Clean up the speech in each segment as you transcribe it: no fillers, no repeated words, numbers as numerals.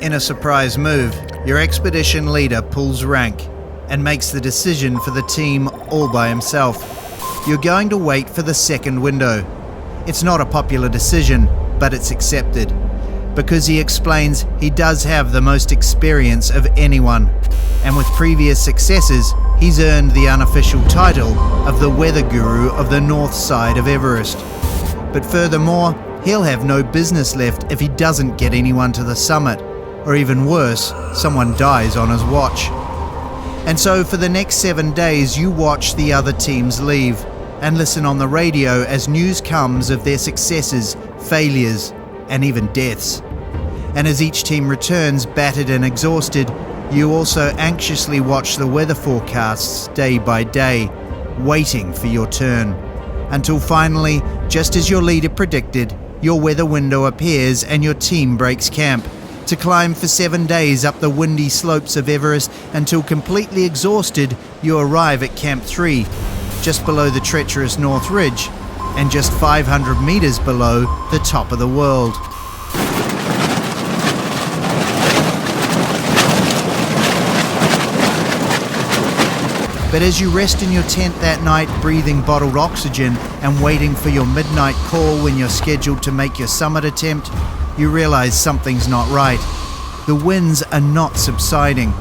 In a surprise move, your expedition leader pulls rank and makes the decision for the team all by himself. You're going to wait for the second window. It's not a popular decision, but it's accepted, because he explains he does have the most experience of anyone, and with previous successes, he's earned the unofficial title of the weather guru of the north side of Everest. But furthermore, he'll have no business left if he doesn't get anyone to the summit, or even worse, someone dies on his watch. And so for the next 7 days, you watch the other teams leave and listen on the radio as news comes of their successes, failures, and even deaths. And as each team returns battered and exhausted, you also anxiously watch the weather forecasts day by day, waiting for your turn. Until finally, just as your leader predicted, your weather window appears and your team breaks camp to climb for 7 days up the windy slopes of Everest until completely exhausted, you arrive at Camp 3, just below the treacherous North Ridge and just 500 meters below the top of the world. But as you rest in your tent that night, breathing bottled oxygen and waiting for your midnight call when you're scheduled to make your summit attempt, you realize something's not right. The winds are not subsiding,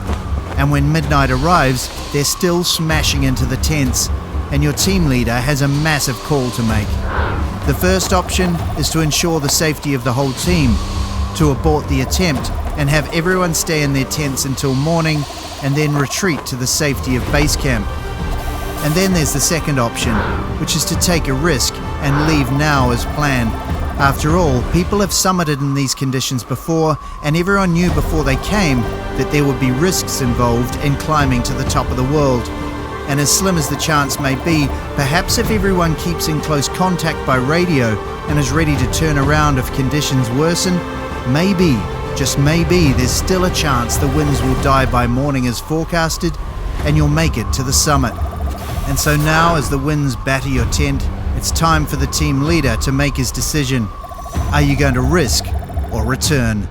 and when midnight arrives, they're still smashing into the tents, and your team leader has a massive call to make. The first option is to ensure the safety of the whole team, to abort the attempt and have everyone stay in their tents until morning and then retreat to the safety of base camp. And then there's the second option, which is to take a risk and leave now as planned. After all, people have summited in these conditions before, and everyone knew before they came that there would be risks involved in climbing to the top of the world. And as slim as the chance may be, perhaps if everyone keeps in close contact by radio and is ready to turn around if conditions worsen, maybe, just maybe, there's still a chance the winds will die by morning as forecasted and you'll make it to the summit. And so now, as the winds batter your tent, it's time for the team leader to make his decision. Are you going to risk or return?